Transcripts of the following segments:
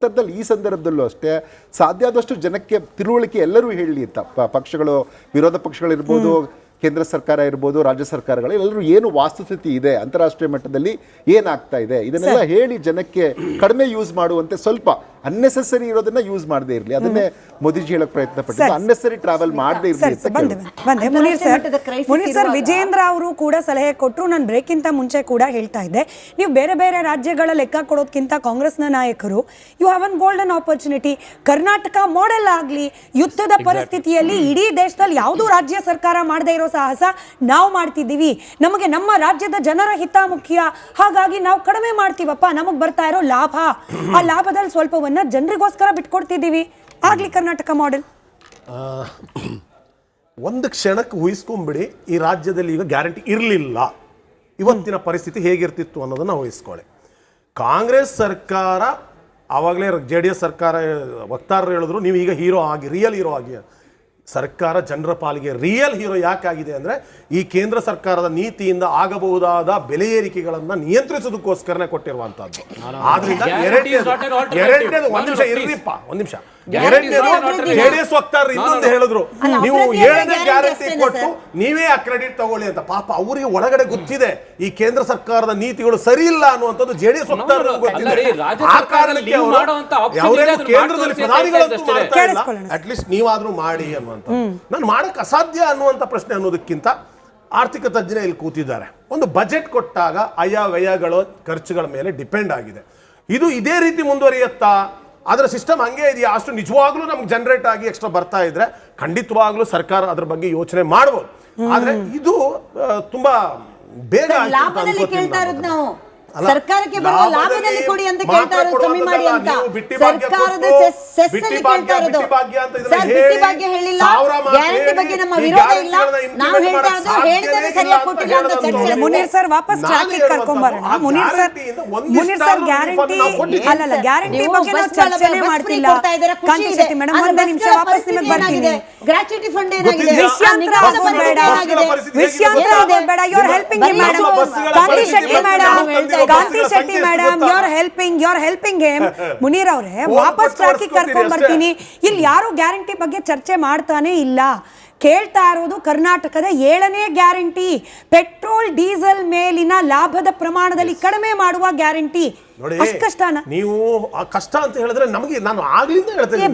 ಈ ಸಂದರ್ಭದಲ್ಲೂ ಅಷ್ಟೇ ಸಾಧ್ಯ ಆದಷ್ಟು ಜನಕ್ಕೆ ತಿಳುವಳಿಕೆ ಎಲ್ಲರೂ ಹೇಳಲಿ ಅಂತ ಪಕ್ಷಗಳು, ವಿರೋಧ ಪಕ್ಷಗಳಿರ್ಬೋದು, ಕೇಂದ್ರ ಸರ್ಕಾರ ಇರ್ಬೋದು, ರಾಜ್ಯ ಸರ್ಕಾರಗಳು ಎಲ್ಲರೂ ಏನು ವಾಸ್ತುಸ್ಥಿತಿ ಇದೆ, ಅಂತಾರಾಷ್ಟ್ರೀಯ ಮಟ್ಟದಲ್ಲಿ ಏನಾಗ್ತಾ ಇದೆ ಇದನ್ನೆಲ್ಲ ಹೇಳಿ ಜನಕ್ಕೆ ಕಡಿಮೆ ಯೂಸ್ ಮಾಡುವಂತೆ, ಸ್ವಲ್ಪ ಅನ್ನೆಸೆಸರಿ ಇರೋದನ್ನ ಯೂಸ್ ಮಾಡದೇ ಇರಲಿ. ಅದನ್ನೇ ಮೋದಿಜಿ ಹೇಳಕ್ ಪ್ರಯತ್ನ ಪಟ್ಟಿದ್ದು, ಅನ್ನೆಸರಿ ಟ್ರಾವೆಲ್ ಮಾಡದೇ ಇರಲಿ. ಮುನೀರ್ ಸರ್, ವಿಜೇಂದ್ರ ಅವರು ಕೂಡ ಸಲಹೆ ಕೊಟ್ಟರು. ನಾನು ಬ್ರೇಕ್ ಇಂತ ಮುಂಚೆ ಕೂಡ ಹೇಳ್ತಾ ಇದ್ದೆ, ನೀವು ಬೇರೆ ಬೇರೆ ರಾಜ್ಯಗಳ ಲೆಕ್ಕ ಕೊಡೋದಕ್ಕಿಂತ ಕಾಂಗ್ರೆಸ್ನ ನಾಯಕರು you have an golden opportunity. Karnataka model ಆಗಲಿ, ಯುದ್ಧದ ಪರಿಸ್ಥಿತಿಯಲ್ಲಿ ಇಡೀ ದೇಶದಲ್ಲಿ ಯಾವುದೂ ರಾಜ್ಯ ಸರ್ಕಾರ ಮಾಡದೇ ಇರೋ ಸಾಹಸ ನಾವು ಮಾಡ್ತಿದ್ದೀವಿ. ನಮಗೆ ನಮ್ಮ ರಾಜ್ಯದ ಜನರ ಹಿತ ಮುಖ್ಯ, ಹಾಗಾಗಿ ನಾವು ಕಡಿಮೆ ಮಾಡ್ತೀವಪ್ಪ, ನಮಗ್ ಬರ್ತಾ ಇರೋ ಲಾಭ, ಆ ಲಾಭದಲ್ಲಿ ಸ್ವಲ್ಪವನ್ನ ಜನರಿಗೋಸ್ಕರ ಬಿಟ್ಕೊಡ್ತಿದ್ದೀವಿ. ಆಗ್ಲಿ ಕರ್ನಾಟಕ ಮಾಡೆಲ್. ಒಂದು ಕ್ಷಣಕ್ಕೆ ಊಹಿಸ್ಕೊಂಡ್ಬಿಡಿ, ಈ ರಾಜ್ಯದಲ್ಲಿ ಈಗ ಗ್ಯಾರಂಟಿ ಇರಲಿಲ್ಲ, ಇವತ್ತಿನ ಪರಿಸ್ಥಿತಿ ಹೇಗಿರ್ತಿತ್ತು ಅನ್ನೋದನ್ನ ಊಹಿಸ್ಕೊಳ್ಳಿ. ಕಾಂಗ್ರೆಸ್ ಸರ್ಕಾರ ಆವಾಗಲೇ JDS ಸರ್ಕಾರ ವಕ್ತಾರರು ಹೇಳಿದ್ರು, ನೀವು ಈಗ ಹೀರೋ ಆಗಿ, ರಿಯಲ್ ಹೀರೋ ಆಗಿ. ಸರ್ಕಾರ ಜನರ ಪಾಲಿಗೆ ರಿಯಲ್ ಹೀರೋ ಯಾಕಾಗಿದೆ ಅಂದರೆ, ಈ ಕೇಂದ್ರ ಸರ್ಕಾರದ ನೀತಿಯಿಂದ ಆಗಬಹುದಾದ ಬೆಲೆ ಏರಿಕೆಗಳನ್ನು ನಿಯಂತ್ರಿಸೋದಕ್ಕೋಸ್ಕರನೇ ಕೊಟ್ಟಿರುವಂತಹದ್ದು. ಆದ್ರಿಂದ ಎರಡನೇದು ಒಂದು ನಿಮಿಷ JDS ವಕ್ತಾರರು ಇನ್ನೊಂದು ಹೇಳಿದ್ರು, ನೀವು 7ನೇ ಗ್ಯಾರಂಟಿ ಕೊಟ್ಟು ನೀವೇ ಆ ಕ್ರೆಡಿಟ್ ತಗೊಳ್ಳಿ ಅಂತ. ಪಾಪ ಅವರಿಗೆ ಒಳಗಡೆ ಗೊತ್ತಿದೆ ಈ ಕೇಂದ್ರ ಸರ್ಕಾರದ ನೀತಿಗಳು ಸರಿ ಇಲ್ಲ ಅನ್ನುವಂಥದ್ದು JDS ವಕ್ತಾರರು ಗೊತ್ತಿದೆ. ಆ ಕಾರಣಕ್ಕೆ ಅವರೇನು ಕೇಂದ್ರದಲ್ಲಿ ಪ್ರಧಾನಿಗಳಂತೂ ಮಾಡ್ತಾ ಇಲ್ಲ, ಅಟ್ಲೀಸ್ಟ್ ನೀವಾದ್ರೂ ಮಾಡಿ ಅನ್ನುವಂಥ. ನಾನು ಮಾಡಕ್ ಅಸಾಧ್ಯ ಅನ್ನುವಂಥ ಪ್ರಶ್ನೆ ಅನ್ನೋದಕ್ಕಿಂತ ಆರ್ಥಿಕ ತಜ್ಞರೇ ಇಲ್ಲಿ ಕೂತಿದ್ದಾರೆ. ಒಂದು ಬಜೆಟ್ ಕೊಟ್ಟಾಗ ವ್ಯಯಗಳು ಖರ್ಚುಗಳ ಮೇಲೆ ಡಿಪೆಂಡ್ ಆಗಿದೆ. ಇದು ಇದೇ ರೀತಿ ಮುಂದುವರಿಯುತ್ತಾ, ಅದರ ಸಿಸ್ಟಮ್ ಹಂಗೆ ಇದೆಯಾ, ಅಷ್ಟು ನಿಜವಾಗ್ಲೂ ನಮ್ಗೆ ಜನರೇಟ್ ಆಗಿ ಎಕ್ಸ್ಟ್ರಾ ಬರ್ತಾ ಇದ್ರೆ ಖಂಡಿತವಾಗ್ಲೂ ಸರ್ಕಾರ ಅದ್ರ ಬಗ್ಗೆ ಯೋಚನೆ ಮಾಡ್ಬೋದು. ಆದ್ರೆ ಇದು ತುಂಬಾ ಬೇಗ ಸರ್ಕಾರಕ್ಕೆ ಬರುವ ಲಾಭದಲ್ಲಿ ಕೊಡಿ ಅಂತ ಕೇಳ್ತಾ ಇರೋದು, ಕಮ್ಮಿ ಮಾಡಿ ಅಂತ. ಸರ್ಕಾರದ ಸೆಸ್ ಅಲ್ಲಿ ಕೇಳ್ತಾ ಇರೋದು. ಸರ್, ಬಿಟ್ಟಿ ಭಾಗ್ಯ ಹೇಳಿಲ್ಲ, ಗ್ಯಾರಂಟಿ ಬಗ್ಗೆ ನಮ್ಮ ವಿರೋಧ ಇಲ್ಲ, ನಾವು ಹೇಳ್ತಾ ಇರೋದು ಹೇಳಿದ್ರೆ ಸರಿಯಾಗಿ ಕೊಟ್ಟಿಲ್ಲ ಅಂತ ಚರ್ಚೆ. ಮುನೀರ್ ಸರ್ ವಾಪಸ್ ಟ್ರ್ಯಾಕಿಗೆ ಕರ್ಕೊಂಡ್ ಬರೋಣ. ಮುನೀರ್ ಸರ್ ಗ್ಯಾರಂಟಿ ಅಲ್ಲಲ್ಲ, ಗ್ಯಾರಂಟಿ ಬಗ್ಗೆ ನಾವು ಚರ್ಚೆನೇ ಮಾಡ್ತಿಲ್ಲ. ಕಾಂತಿ ಶೆಟ್ಟಿ ಮೇಡಮ್, ಒಂದು ನಿಮಿಷ ವಾಪಸ್ ನಿಮಗೆ ಬರ್ತೀನಿ. ಗ್ರಾಚ್ಯುಟಿ ಫಂಡ್ ಏನಾಗಿದೆ, ವಿಷಯಾಂತರ ಬೇಡ. You are helping him madam. Kanti Shetty madam, you are helping him. Munir ಅವರೇ, ವಾಪಸ್ ಟ್ರ್ಯಾಕಿಗೆ ಕರ್ಕೊಂಡ್ ಬರ್ತೀನಿ. ಇಲ್ಲಿ ಯಾರು ಗ್ಯಾರಂಟಿ ಬಗ್ಗೆ ಚರ್ಚೆ ಮಾಡ್ತಾನೆ ಇಲ್ಲ. ಕೇಳ್ತಾ ಇರೋದು ಕರ್ನಾಟಕದ 7ನೇ ಗ್ಯಾರಂಟಿ, ಪೆಟ್ರೋಲ್ ಡೀಸೆಲ್ ಮೇಲಿನ ಲಾಭದ ಪ್ರಮಾಣದಲ್ಲಿ ಕಡಿಮೆ ಮಾಡುವ ಗ್ಯಾರಂಟಿ. ಅಷ್ಟು ಕಷ್ಟನಾ? ನೀವು ಕಷ್ಟ ಅಂತ ಹೇಳಿದ್ರೆ ನಮಗೆ, ನಾನು ಆಗ್ಲಿಂದ ಹೇಳ್ತೇನೆ,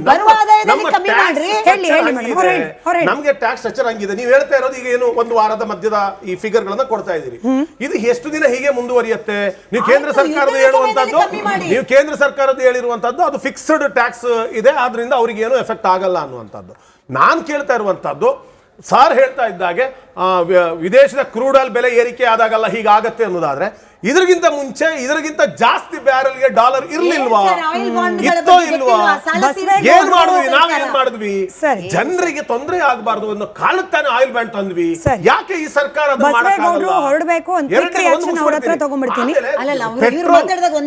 ನಮಗೆ ಟ್ಯಾಕ್ಸ್ ಸ್ಟ್ರಕ್ಚರ್ ಹಂಗಿದೆ. ನೀವು ಹೇಳ್ತಾ ಇರೋದು ಈಗ ಏನು, ಒಂದು ವಾರದ ಮಧ್ಯದ ಈ ಫಿಗರ್ ಗಳನ್ನ ಕೊಡ್ತಾ ಇದ್ದೀರಿ. ಇದು ಎಷ್ಟು ದಿನ ಹೀಗೆ ಮುಂದುವರಿಯುತ್ತೆ? ನೀವು ಕೇಂದ್ರ ಸರ್ಕಾರದ ಹೇಳಿರುವಂತದ್ದು ಅದು ಫಿಕ್ಸ್ಡ್ ಟ್ಯಾಕ್ಸ್ ಇದೆ, ಆದ್ರಿಂದ ಅವ್ರಿಗೆ ಏನು ಎಫೆಕ್ಟ್ ಆಗಲ್ಲ ಅನ್ನುವಂಥದ್ದು. ನಾನು ಕೇಳ್ತಾ ಇರುವಂತದ್ದು, ಸಾರ್ ಹೇಳ್ತಾ ಇದ್ದಾಗೆ ವಿದೇಶದ ಕ್ರೂಡ್ ಆಯಿಲ್ ಬೆಲೆ ಏರಿಕೆ ಆದಾಗಲ್ಲ ಹೀಗಾಗತ್ತೆ ಅನ್ನೋದಾದ್ರೆ, ಇದರಿಗಿಂತ ಮುಂಚೆ ಇದರಿಗಿಂತ ಜಾಸ್ತಿ ಬ್ಯಾರಲ್ಗೆ ಡಾಲರ್ ಇರ್ಲಿಲ್ವಾ? ಇತ್ತೋ ಇಲ್ವಾ? ಏನ್ ಮಾಡಿದ್ವಿ, ನಾವೇನ್ ಮಾಡಿದ್ವಿ? ಜನರಿಗೆ ತೊಂದರೆ ಆಗಬಾರ್ದು ಅನ್ನೋ ಕಾರಣಕ್ಕಾನೆ ಆಯಿಲ್ ಬ್ಯಾನ್ ತಂದ್ವಿ. ಯಾಕೆ ಈ ಸರ್ಕಾರ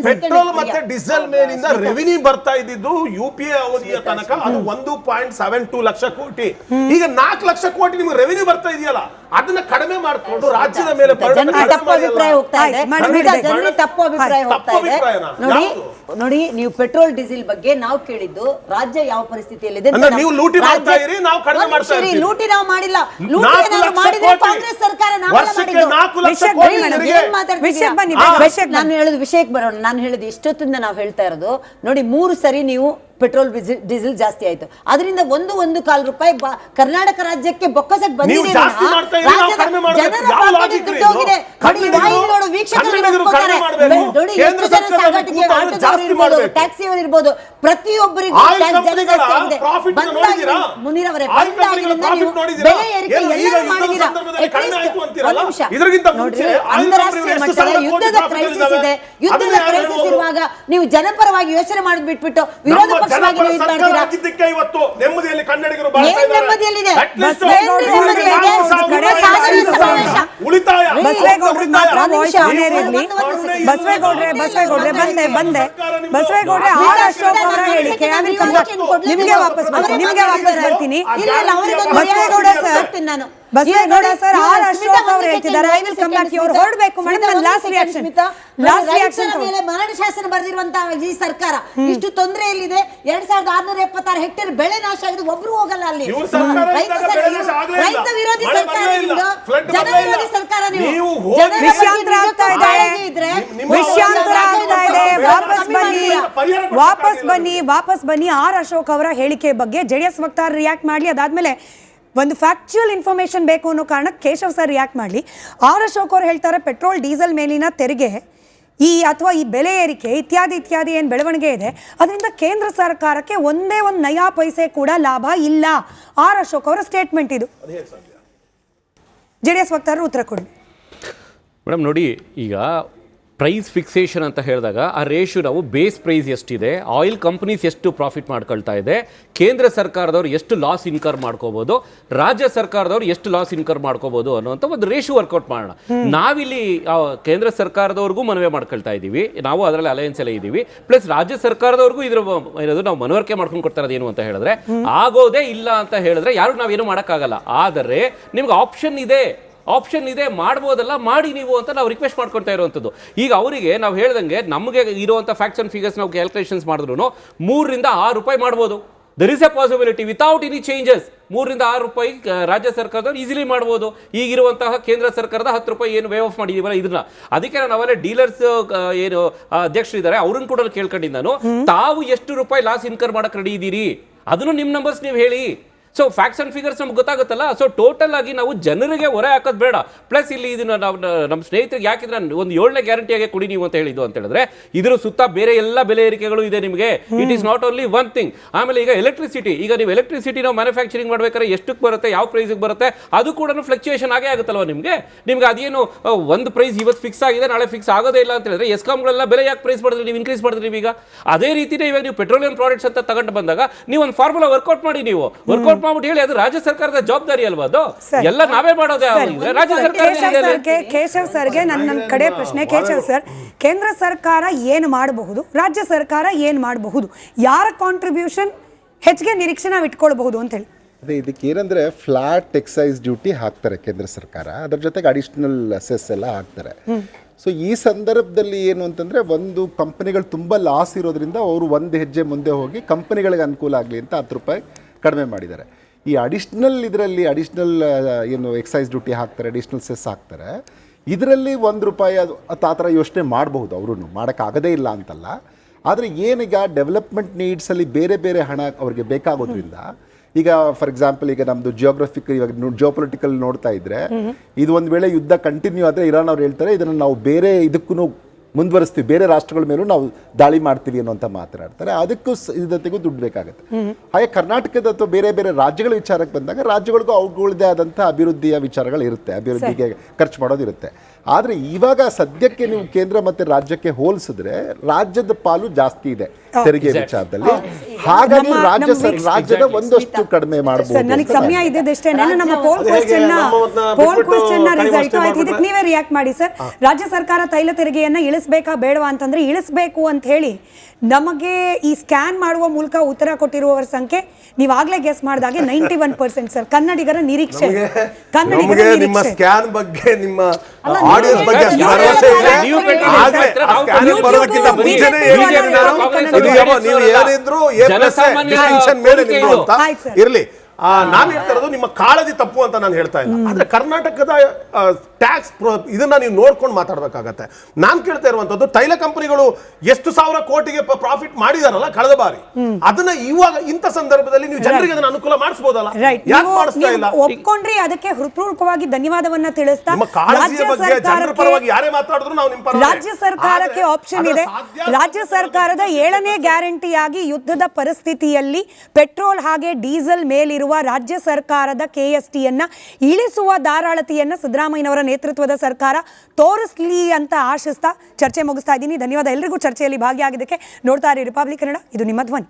ಪೆಟ್ರೋಲ್ ಮತ್ತೆ ಡೀಸೆಲ್ ಮೇಲಿಂದ ರೆವಿನ್ಯೂ ಬರ್ತಾ ಇದ್ದಿದ್ದು UPA ಅವಧಿಯ ತನಕ ಅದು 1.72 ಲಕ್ಷ ಕೋಟಿ. ಈಗ 4 ಲಕ್ಷ ಕೋಟಿ ನಿಮ್ಗೆ ರೆವಿನ್ಯೂ ಬರ್ತಾ ಇದೆಯಲ್ಲ, ಅದನ್ನ ಕಡಿಮೆ ಮಾಡಿಕೊಂಡು ರಾಜ್ಯದ ಮೇಲೆ ತಪ್ಪು ಅಭಿಪ್ರಾಯ ಹೋಗ್ತಾ ಇದೆ. ನೋಡಿ, ನೀವು ಪೆಟ್ರೋಲ್ ಡೀಸೆಲ್ ಬಗ್ಗೆ ನಾವು ಕೇಳಿದ್ದು ರಾಜ್ಯ ಯಾವ ಪರಿಸ್ಥಿತಿಯಲ್ಲಿದೆ. ನೀವು ಲೂಟಿ ಮಾಡ್ತಾ ಇರಿ, ನಾವು ಕಡಿಮೆ ಮಾಡ್ತಾ ಇದ್ದೀವಿ. ಲೂಟಿ ನಾವು ಮಾಡಿಲ್ಲ. ಲೂಟಿ ನಾವು ಮಾಡಿದ್ರೆ ಕಾಂಗ್ರೆಸ್ ಸರ್ಕಾರ ನಾನು ಹೇಳೋದು ವಿಷಯಕ್ಕೆ ಬರೋಣ. ನಾನು ಹೇಳೋದು ಇಷ್ಟೊತ್ತಿಂದ ನಾವು ಹೇಳ್ತಾ ಇರೋದು, ನೋಡಿ 3 ಸರಿ ನೀವು ಪೆಟ್ರೋಲ್ ಡೀಸೆಲ್ ಜಾಸ್ತಿ ಆಯ್ತು, ಅದರಿಂದ 1.25 ರೂಪಾಯಿ ಕರ್ನಾಟಕ ರಾಜ್ಯಕ್ಕೆ ಬೊಕ್ಕಸಕ್ಕೆ ಬಂದಿದೆ. ಟ್ಯಾಕ್ಸಿ ಇರ್ಬೋದು, ಪ್ರತಿಯೊಬ್ಬರಿಗೂ ಮುನೀರ್ ಅವರೇ, ಬೆಲೆ ಏರಿಕೆ ಎಲ್ಲ ಮಾಡಿದ್ದೀರಾ. ಅಂತಾರಾಷ್ಟ್ರೀಯ ಮಟ್ಟದ ಯುದ್ಧದ ಕ್ರೈಸಿಸ್ ಇದೆ. ಯುದ್ಧದ ಕ್ರೈಸಿಸ್ ಇರುವಾಗ ನೀವು ಜನಪರವಾಗಿ ಯೋಚನೆ ಮಾಡಿಬಿಟ್ಬಿಟ್ಟು ವಿರೋಧ ಇವತ್ತು ನೆಮ್ಮದಿಯಲ್ಲಿ ಕನ್ನಡಿಗರು ಬಸವೇಗೌಡ್ರೆ ಆರ್ ಅಶೋಕ್ ಅವರ ಹೇಳಿಕೆ ನಿಮಗೆ ವಾಪಸ್ ಬರ್ತೀನಿ. Basavegowda sir, Basavegowda sir R Ashok ಅವರು ಹೇಳ್ತಿದ್ದಾರೆ I will come back you ಹೊರಡಬೇಕು ಮೇಡಮ್ ಲಾಸ್ಟ್ ರಿಯಾಕ್ಷನ್ ಮೇಲೆ ಮರಣ ಶಾಸನ ಬರೆದಿರುವಂತಹ ಈ ಸರ್ಕಾರ ಇಷ್ಟು ತೊಂದರೆಯಲ್ಲಿದೆ 2676 ಹೆಕ್ಟೇರ್ ಬೆಳೆ ನಾಶ ಆಗಿದೆ ಒಬ್ರು ಹೋಗಲ್ಲ ಅಲ್ಲಿ ರೈತ ವಿರೋಧಿ ಸರ್ಕಾರ ನಿಮ್ದು ಜನ ವಿರೋಧಿ ಸರ್ಕಾರ ನೀವು ವಿಷಯಾಂತರ ಆಗ್ತಾ ಇದೆ ವಾಪಸ್ ಬನ್ನಿ ಆರ್ ಅಶೋಕ್ ಅವರ ಹೇಳಿಕೆ ಬಗ್ಗೆ ಜೆಡಿಎಸ್ ವಕ್ತಾರ ರಿಯಾಕ್ಟ್ ಮಾಡ್ಲಿ ಅದಾದ್ಮೇಲೆ ಒಂದು ಫ್ಯಾಕ್ಚುಯಲ್ ಇನ್ಫಾರ್ಮೇಶನ್ ಬೇಕು ಅನ್ನೋ ಕಾರಣಕ್ಕೆ ಕೇಶವ್ ಸರ್ ರಿಯಾಕ್ಟ್ ಮಾಡಲಿ ಆರ್ ಅಶೋಕ್ ಅವರು ಹೇಳ್ತಾರೆ ಪೆಟ್ರೋಲ್ ಡೀಸೆಲ್ ಮೇಲಿನ ತೆರಿಗೆ ಅಥವಾ ಈ ಬೆಲೆ ಏರಿಕೆ ಇತ್ಯಾದಿ ಏನು ಬೆಳವಣಿಗೆ ಇದೆ ಅದರಿಂದ ಕೇಂದ್ರ ಸರ್ಕಾರಕ್ಕೆ ಒಂದೇ ಒಂದು ನಯಾ ಪೈಸೆ ಕೂಡ ಲಾಭ ಇಲ್ಲ ಆರ್ ಅಶೋಕ್ ಅವರ ಸ್ಟೇಟ್ಮೆಂಟ್ ಇದು ಜೆಡಿಎಸ್ ವಕ್ತಾರರು ಉತ್ತರ ಕೊಡಿ ಮೇಡಮ್ ನೋಡಿ ಈಗ ಪ್ರೈಸ್ ಫಿಕ್ಸೇಷನ್ ಅಂತ ಹೇಳಿದಾಗ ಆ ರೇಷು ನಾವು ಬೇಸ್ ಪ್ರೈಸ್ ಎಷ್ಟಿದೆ ಆಯಿಲ್ ಕಂಪನೀಸ್ ಎಷ್ಟು ಪ್ರಾಫಿಟ್ ಮಾಡ್ಕೊಳ್ತಾ ಇದೆ ಕೇಂದ್ರ ಸರ್ಕಾರದವ್ರು ಎಷ್ಟು ಲಾಸ್ ಇನ್ಕರ್ ಮಾಡ್ಕೋಬೋದು ರಾಜ್ಯ ಸರ್ಕಾರದವ್ರು ಎಷ್ಟು ಲಾಸ್ ಇನ್ಕರ್ ಮಾಡ್ಕೋಬೋದು ಅನ್ನೋಂಥ ಒಂದು ರೇಷು ವರ್ಕೌಟ್ ಮಾಡೋಣ ನಾವಿಲ್ಲಿ ಕೇಂದ್ರ ಸರ್ಕಾರದವ್ರಿಗೂ ಮನವಿ ಮಾಡ್ಕೊಳ್ತಾ ಇದ್ದೀವಿ ನಾವು ಅದರಲ್ಲಿ ಅಲಯನ್ಸ್ ಎಲ್ಲ ಇದ್ದೀವಿ ಪ್ಲಸ್ ರಾಜ್ಯ ಸರ್ಕಾರದವ್ರಿಗೂ ಇರೋದು ನಾವು ಮನವರಿಕೆ ಮಾಡ್ಕೊಂಡು ಕೊಡ್ತಾ ಇರೋದು ಏನು ಅಂತ ಹೇಳಿದ್ರೆ ಆಗೋದೇ ಇಲ್ಲ ಅಂತ ಹೇಳಿದ್ರೆ ಯಾರು ನಾವೇನು ಮಾಡೋಕ್ಕಾಗಲ್ಲ ಆದರೆ ನಿಮ್ಗೆ ಆಪ್ಷನ್ ಇದೆ ಮಾಡ್ಬೋದಲ್ಲ ಮಾಡಿ ನೀವು ಅಂತ ನಾವು ರಿಕ್ವೆಸ್ಟ್ ಮಾಡ್ಕೊಳ್ತಾ ಇರುವಂಥದ್ದು ಈಗ ಅವರಿಗೆ ನಾವು ಹೇಳ್ದಂಗೆ ನಮಗೆ ಇರುವಂಥ ಫ್ಯಾಕ್ಟ್ಸ್ ಅಂಡ್ ಫಿಗರ್ಸ್ ನಾವು ಕ್ಯಾಲ್ಕುಲೇಷನ್ಸ್ ಮಾಡಿದ್ರು 3 ರಿಂದ 6 ರೂಪಾಯಿ ಮಾಡ್ಬೋದು there is a possibility without any changes 3 ರಿಂದ 6 ರೂಪಾಯಿ ರಾಜ್ಯ ಸರ್ಕಾರದವ್ರು ಈಸಿಲಿ ಮಾಡ್ಬೋದು ಈಗಿರುವಂತಹ ಕೇಂದ್ರ ಸರ್ಕಾರದ 10 ರೂಪಾಯಿ ಏನು ವೇ ಆಫ್ ಮಾಡಿದೀವಲ್ಲ ಇದನ್ನ ಅದಕ್ಕೆ ನಾನು ಅವೆಲ್ಲ ಡೀಲರ್ಸ್ ಏನು ಅಧ್ಯಕ್ಷರಿದ್ದಾರೆ ಅವ್ರನ್ನ ಕೂಡ ಕೇಳ್ಕೊಂಡಿದ್ದು ನಾನು ತಾವು ಎಷ್ಟು ರೂಪಾಯಿ ಲಾಸ್ ಇನ್ಕರ್ ಮಾಡಕ್ಕೆ ರೆಡಿ ಇದ್ದೀರಿ ಅದನ್ನು ನಿಮ್ಮ ನಂಬರ್ಸ್ ನೀವು ಹೇಳಿ ಸೊ ಫ್ಯಾಕ್ಟ್ಸ್ ಅಂಡ್ ಫಿಗರ್ಸ್ ನಮ್ಗೆ ಗೊತ್ತಾಗುತ್ತಲ್ಲ ಸೊ ಟೋಟಲ್ ಆಗಿ ನಾವು ಜನರಿಗೆ ಹೊರೆ ಹಾಕೋದು ಬೇಡ ಪ್ಲಸ್ ಇಲ್ಲಿ ಇದನ್ನ ನಾವು ನಮ್ಮ ಸ್ನೇಹಿತರಿಗೆ ಯಾಕಿದ್ರೆ ಒಂದು 7ನೇ ಗ್ಯಾರಂಟಿಯಾಗೆ ಕೊಡಿ ನೀವು ಅಂತ ಹೇಳಿದ್ದು ಅಂತ ಹೇಳಿದ್ರೆ ಇದ್ರ ಸುತ್ತ ಬೇರೆ ಎಲ್ಲ ಬೆಲೆ ಏರಿಕೆಗಳು ಇದೆ ನಿಮಗೆ it is not only one thing ಆಮೇಲೆ ಈಗ ಎಲೆಕ್ಟ್ರಿಸಿಟಿ ಈಗ ನೀವು ಎಲೆಕ್ಟ್ರಿಸಿಟಿ ನಾವು ಮ್ಯಾನುಫ್ಯಾಕ್ಚರಿಂಗ್ ಮಾಡ್ಬೇಕಾದ್ರೆ ಎಷ್ಟಕ್ಕೆ ಬರುತ್ತೆ ಯಾವ ಪ್ರೈಸಿಗೆ ಬರುತ್ತೆ ಅದು ಕೂಡ ಫ್ಲಕ್ಚುಯೇಷನ್ ಆಗೇ ಆಗುತ್ತಲ್ವ ನಿಮ್ಗೆ ಅದೇನು ಒಂದು ಪ್ರೈಸ್ ಇವತ್ತು ಫಿಕ್ಸ್ ಆಗಿದೆ ನಾಳೆ ಫಿಕ್ಸ್ ಆಗೋದೇ ಇಲ್ಲ ಅಂತ ಹೇಳಿದ್ರೆ ಎಸ್ಕಾಮ್ಗಳೆಲ್ಲ ಬೆಲೆ ಯಾಕೆ ಪ್ರೈಸ್ ಮಾಡಿದ್ರೆ ನೀವು ಇನ್ಕ್ರೀಸ್ ಮಾಡಿದ್ರಿ ಈಗ ಅದೇ ರೀತಿನೇ ಇವಾಗ ನೀವು ಪೆಟ್ರೋಲಿಯಂ ಪ್ರಾಡಕ್ಟ್ಸ್ ಅಂತ ತಗೊಂಡು ಬಂದಾಗ ನೀವು ಒಂದು ಫಾರ್ಮುಲಾ ವರ್ಕೌಟ್ ಮಾಡಿ ನೀವು ವರ್ಕೌಟ್ ಮಾಡ್ಬಿಟ್ಟು ಹೇಳಿ ಅದು ರಾಜ್ಯ ಸರ್ಕಾರದ ಜವಾಬ್ದಾರಿ ಅಲ್ವಾ ಅದು ಎಲ್ಲ ನಾವೇ ಮಾಡೋದೇ ರಾಜ್ಯ ಸರ್ಕಾರ ಕೇಶವ್ ಸರ್ಗೆ ನನ್ನ ಕಡೆ ಪ್ರಶ್ನೆ ಕೇಶವ್ ಸರ್ ಕೇಂದ್ರ ಸರ್ಕಾರ ಏನು ಮಾಡಬಹುದು ರಾಜ್ಯ ಸರ್ಕಾರ ಏನು ಮಾಡಬಹುದು ಯಾರ ಕಾಂಟ್ರಿಬ್ಯೂಷನ್ ಹೆಚ್ಚಿಗೆ ನಿರೀಕ್ಷೆ ನಾವು ಇಟ್ಕೊಳ್ಬಹುದು ಅಂತ ಹೇಳಿ ಅದೇ ಇದಕ್ಕೆ ಏನಂದ್ರೆ ಫ್ಲಾಟ್ ಎಕ್ಸೈಸ್ ಡ್ಯೂಟಿ ಹಾಕ್ತಾರೆ ಕೇಂದ್ರ ಸರ್ಕಾರ ಅದರ ಜೊತೆಗೆ ಅಡಿಷನಲ್ ಸೆಸ್ ಎಲ್ಲ ಹಾಕ್ತಾರೆ ಸೊ ಈ ಸಂದರ್ಭದಲ್ಲಿ ಏನು ಅಂತಂದರೆ ಒಂದು ಕಂಪನಿಗಳು ತುಂಬ ಲಾಸ್ ಇರೋದ್ರಿಂದ ಅವರು ಒಂದು ಹೆಜ್ಜೆ ಮುಂದೆ ಹೋಗಿ ಕಂಪನಿಗಳಿಗೆ ಅನುಕೂಲ ಆಗಲಿ ಅಂತ 10 ರೂಪಾಯಿ ಕಡಿಮೆ ಮಾಡಿದ್ದಾರೆ ಈ ಅಡಿಷ್ನಲ್ ಏನು ಎಕ್ಸೈಸ್ ಡ್ಯೂಟಿ ಹಾಕ್ತಾರೆ ಅಡಿಷ್ನಲ್ ಸೆಸ್ ಹಾಕ್ತಾರೆ ಇದರಲ್ಲಿ 1 ರೂಪಾಯಿ ಅದು ಆ ಥರ ಯೋಚನೆ ಮಾಡಬಹುದು ಅವರು ಮಾಡೋಕ್ಕಾಗದೇ ಇಲ್ಲ ಅಂತಲ್ಲ ಆದರೆ ಏನೀಗ ಡೆವಲಪ್ಮೆಂಟ್ ನೀಡ್ಸಲ್ಲಿ ಬೇರೆ ಹಣ ಅವ್ರಿಗೆ ಬೇಕಾಗೋದ್ರಿಂದ ಈಗ ಫಾರ್ ಎಕ್ಸಾಂಪಲ್ ಈಗ ನಮ್ಮದು ಜಿಯೋಗ್ರಫಿಕಲ್ ಇವಾಗ ಜಿಯೋಪೊಲಿಟಿಕಲ್ ನೋಡ್ತಾ ಇದ್ರೆ ಇದು ಒಂದು ವೇಳೆ ಯುದ್ಧ ಕಂಟಿನ್ಯೂ ಆದರೆ ಇರಾನ್ ಅವ್ರು ಹೇಳ್ತಾರೆ ಇದನ್ನು ನಾವು ಬೇರೆ ಇದಕ್ಕೂ ಮುಂದುವರಿಸ್ತೀವಿ ಬೇರೆ ರಾಷ್ಟ್ರಗಳ ಮೇಲೂ ನಾವು ದಾಳಿ ಮಾಡ್ತೀವಿ ಅನ್ನೋಂಥ ಮಾತನಾಡ್ತಾರೆ ಅದಕ್ಕೂ ಇದತೆಗೂ ದುಡ್ಡು ಬೇಕಾಗುತ್ತೆ ಹಾಗೆ ಕರ್ನಾಟಕದ ಅಥವಾ ಬೇರೆ ರಾಜ್ಯಗಳ ವಿಚಾರಕ್ಕೆ ಬಂದಾಗ ರಾಜ್ಯಗಳಿಗೂ ಅವುಗಳದೇ ಆದಂಥ ಅಭಿವೃದ್ಧಿಯ ವಿಚಾರಗಳು ಇರುತ್ತೆ ಅಭಿವೃದ್ಧಿಗೆ ಖರ್ಚು ಮಾಡೋದಿರುತ್ತೆ ಆದರೆ ಇವಾಗ ಸದ್ಯಕ್ಕೆ ನೀವು ಕೇಂದ್ರ ಮತ್ತು ರಾಜ್ಯಕ್ಕೆ ಹೋಲಿಸಿದ್ರೆ ರಾಜ್ಯದ ಪಾಲು ಜಾಸ್ತಿ ಇದೆ ತೆರಿಗೆ ವಿಚಾರದಲ್ಲಿ ಹಾಗಾಗಿ ರಾಜ್ಯದ ಒಂದಷ್ಟು ಕಡಿಮೆ ಮಾಡಬಹುದು ನನಗೆ ಸಮಯ ಇದ್ದಷ್ಟೇ ನಮ್ಮ ಪೋಲ್ ಕ್ವೆಶ್ಚನ್ ರಿಸಲ್ಟ್ ಆಯ್ತು ಇದಕ್ಕೆ ನೀವೇ ರಿಯಾಕ್ಟ್ ಮಾಡಿ ಸರ್ ರಾಜ್ಯ ಸರ್ಕಾರ ತೈಲ ತೆರಿಗೆಯನ್ನ ಇಳಿಸಬೇಕಾ ಬೇಡವಾ ಅಂತಂದ್ರೆ ಇಳಿಸಬೇಕು ಅಂತ ಹೇಳಿ ನಮಗೆ ಈ ಸ್ಕ್ಯಾನ್ ಮಾಡುವ ಮೂಲಕ ಉತ್ತರ ಕೊಟ್ಟಿರುವವರ ಸಂಖ್ಯೆ ನೀವಾಗಲೇ ಗೆಸ್ ಮಾಡಿದಾಗೆ 91% ಸರ್ ಕನ್ನಡಿಗರ ನಿರೀಕ್ಷೆ ನಿಮ್ಮ ಸ್ಕ್ಯಾನ್ ಬಗ್ಗೆ ನಿಮ್ಮ ಆಡಿಯನ್ಸ್ ಬಗ್ಗೆ ಭರವಸೆ ಇದೆ ಬರೋದಕ್ಕಿಂತ ಮುಂಚೆನೇ ನೀವು ಏನಿದ್ರು ಡಿಸ್ಟಿಂಕ್ಷನ್ ಮೇಲೆ ನಿಮ್ದು ಅಂತ ಇರಲಿ ನಾನು ಹೇಳ್ತಾ ಇರೋದು ನಿಮ್ಮ ಕಾಳಜಿ ತಪ್ಪು ಅಂತ ನಾನು ಹೇಳ್ತಾ ಇಲ್ಲ ಆದ್ರೆ ಕರ್ನಾಟಕದ ಟ್ಯಾಕ್ಸ್ ಇದನ್ನ ನೀವು ನೋಡ್ಕೊಂಡು ಮಾತಾಡ್ಬೇಕಾಗತ್ತೆ ನಾನು ಕೇಳ್ತಾ ಇರುವಂತದ್ದು ತೈಲ ಕಂಪನಿಗಳು ಎಷ್ಟು 1000 ಕೋಟಿಗೆ ಪ್ರಾಫಿಟ್ ಮಾಡಿದಾರಲ್ಲ ಕಳೆದ ಬಾರಿ ಅದನ್ನ ಇವಾಗ ಇಂಥ ಸಂದರ್ಭದಲ್ಲಿ ನೀವು ಜನರಿಗೆ ಅದನ್ನ ಅನುಕೂಲ ಮಾಡಿಸಬಹುದಲ್ಲ ಯಾಕೆ ಮಾಡಿಸ್ತಾ ಇಲ್ಲ ಒಪ್ಕೊಂಡ್ರಿ ಅದಕ್ಕೆ ಹೃತ್ಪೂರ್ವಕವಾಗಿ ಧನ್ಯವಾದವನ್ನ ತಿಳಿಸ್ತಾ ನಿಮ್ಮ ಕಾಳಜಿಯ ಬಗ್ಗೆ ಜನರ ಪರವಾಗಿ ಯಾರೇ ಮಾತಾಡಿದ್ರು ನಾವು ನಿಮ್ಮ ಪರವಾಗಿ ರಾಜ್ಯ ಸರ್ಕಾರಕ್ಕೆ ಆಪ್ಷನ್ ಇದೆ ರಾಜ್ಯ ಸರ್ಕಾರದ 7ನೇ ಗ್ಯಾರಂಟಿಯಾಗಿ ಯುದ್ಧದ ಪರಿಸ್ಥಿತಿಯಲ್ಲಿ ಪೆಟ್ರೋಲ್ ಹಾಗೆ ಡೀಸೆಲ್ ಮೇಲಿರುವ ರಾಜ್ಯ ಸರ್ಕಾರದ ಕೆಎಸ್ಟಿಯನ್ನ ಇಳಿಸುವ ಧಾರಾಳತೆಯನ್ನ ಸಿದ್ದರಾಮಯ್ಯನವರ ನೇತೃತ್ವದ ಸರ್ಕಾರ ತೋರಿಸಲಿ ಅಂತ ಆಶಿಸ್ತಾ ಚರ್ಚೆ ಮುಗಿಸ್ತಾ ಇದ್ದೀನಿ ಧನ್ಯವಾದ ಎಲ್ರಿಗೂ ಚರ್ಚೆಯಲ್ಲಿ ಭಾಗಿಯಾಗಿದ್ದಕ್ಕೆ ನೋಡ್ತಾ ಇರಿ ರಿಪಬ್ಲಿಕ್ ಕನ್ನಡ ಇದು ನಿಮ್ಮ ಧ್ವನಿ